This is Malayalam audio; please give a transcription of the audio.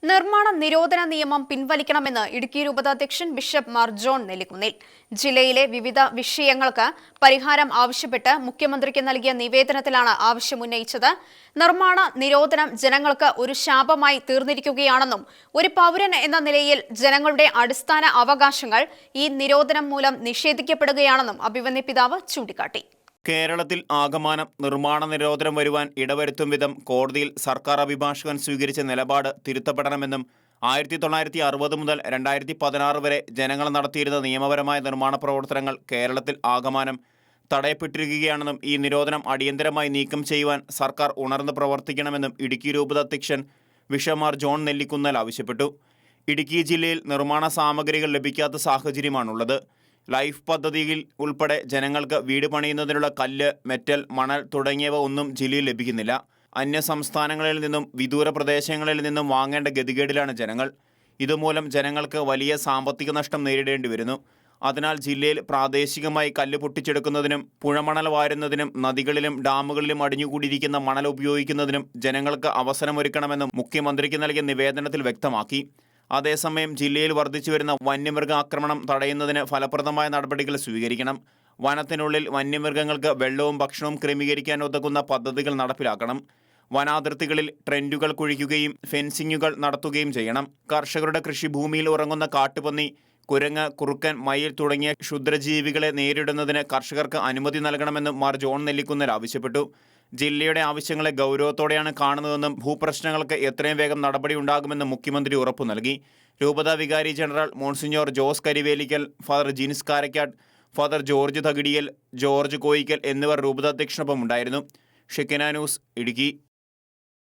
നിർമ്മാണ നിരോധന നിയമം പിൻവലിക്കണമെന്ന് ഇടുക്കി രൂപതാധ്യക്ഷൻ ബിഷപ്പ് മാർ ജോൺ നെല്ലിക്കുന്നിൽ. ജില്ലയിലെ വിവിധ വിഷയങ്ങൾക്ക് പരിഹാരം ആവശ്യപ്പെട്ട് മുഖ്യമന്ത്രിക്ക് നൽകിയ നിവേദനത്തിലാണ് ആവശ്യമുന്നയിച്ചത്. നിർമ്മാണ നിരോധനം ജനങ്ങൾക്ക് ഒരു ശാപമായി തീർന്നിരിക്കുകയാണെന്നും ഒരു പൗരൻ എന്ന നിലയിൽ ജനങ്ങളുടെ അടിസ്ഥാന അവകാശങ്ങൾ ഈ നിരോധനം മൂലം നിഷേധിക്കപ്പെടുകയാണെന്നും അഭിവന്യ പിതാവ് ചൂണ്ടിക്കാട്ടി. കേരളത്തിൽ ആകമാനം നിർമ്മാണ നിരോധനം വരുവാൻ ഇടവരുത്തും വിധം കോടതിയിൽ സർക്കാർ അഭിഭാഷകൻ സ്വീകരിച്ച നിലപാട് തിരുത്തപ്പെടണമെന്നും 1960 മുതൽ 2016 വരെ ജനങ്ങൾ നടത്തിയിരുന്ന നിയമപരമായ നിർമ്മാണ പ്രവർത്തനങ്ങൾ കേരളത്തിൽ ആകമാനം തടയപ്പെട്ടിരിക്കുകയാണെന്നും ഈ നിരോധനം അടിയന്തരമായി നീക്കം ചെയ്യുവാൻ സർക്കാർ ഉണർന്ന് പ്രവർത്തിക്കണമെന്നും ഇടുക്കി രൂപതാധ്യക്ഷൻ ബിഷപ്പ് മാർ ജോൺ നെല്ലിക്കുന്നൽ ആവശ്യപ്പെട്ടു. ഇടുക്കി ജില്ലയിൽ നിർമ്മാണ സാമഗ്രികൾ ലഭിക്കാത്ത സാഹചര്യമാണുള്ളത്. ലൈഫ് പദ്ധതിയിൽ ഉൾപ്പെടെ ജനങ്ങൾക്ക് വീട് പണിയുന്നതിനുള്ള കല്ല്, മെറ്റൽ, മണൽ തുടങ്ങിയവ ഒന്നും ജില്ലയിൽ ലഭിക്കുന്നില്ല. അന്യ സംസ്ഥാനങ്ങളിൽ നിന്നും വിദൂര പ്രദേശങ്ങളിൽ നിന്നും വാങ്ങേണ്ട ഗതികേടിലാണ് ജനങ്ങൾ. ഇതുമൂലം ജനങ്ങൾക്ക് വലിയ സാമ്പത്തിക നഷ്ടം നേരിടേണ്ടി വരുന്നു. അതിനാൽ ജില്ലയിൽ പ്രാദേശികമായി കല്ല് പൊട്ടിച്ചെടുക്കുന്നതിനും പുഴമണൽ വാരുന്നതിനും നദികളിലും ഡാമുകളിലും അടിഞ്ഞുകൂടിയിരിക്കുന്ന മണൽ ഉപയോഗിക്കുന്നതിനും ജനങ്ങൾക്ക് അവസരമൊരുക്കണമെന്നും മുഖ്യമന്ത്രിക്ക് നൽകിയ നിവേദനത്തിൽ വ്യക്തമാക്കി. അതേസമയം ജില്ലയിൽ വർദ്ധിച്ചുവരുന്ന വന്യമൃഗ ആക്രമണം തടയുന്നതിന് ഫലപ്രദമായ നടപടികൾ സ്വീകരിക്കണം. വനത്തിനുള്ളിൽ വന്യമൃഗങ്ങൾക്ക് വെള്ളവും ഭക്ഷണവും ക്രമീകരിക്കാൻ ഉതകുന്ന പദ്ധതികൾ നടപ്പിലാക്കണം. വനാതിർത്തികളിൽ ട്രെൻഡുകൾ കുഴിക്കുകയും ഫെൻസിങ്ങുകൾ നടത്തുകയും ചെയ്യണം. കർഷകരുടെ കൃഷിഭൂമിയിൽ ഉറങ്ങുന്ന കാട്ടുപന്നി, കുരങ്ങ്, കുറുക്കൻ, മയിൽ തുടങ്ങിയ ക്ഷുദ്രജീവികളെ നേരിടുന്നതിന് കർഷകർക്ക് അനുമതി നൽകണമെന്നും മാർ ജോൺ നെല്ലിക്കുന്നൽ ആവശ്യപ്പെട്ടു. ജില്ലയുടെ ആവശ്യങ്ങളെ ഗൗരവത്തോടെയാണ് കാണുന്നതെന്നും ഭൂപ്രശ്നങ്ങൾക്ക് എത്രയും വേഗം നടപടി ഉണ്ടാകുമെന്നും മുഖ്യമന്ത്രി ഉറപ്പു നൽകി. രൂപതാ വികാരി general monsignor Jose Karivelikkal, father Jins Karakkad, father George Thakidiyal, George Koickal എന്നിവർ രൂപതാധ്യക്ഷനൊപ്പം ഉണ്ടായിരുന്നു. Shekinah news, Idukki.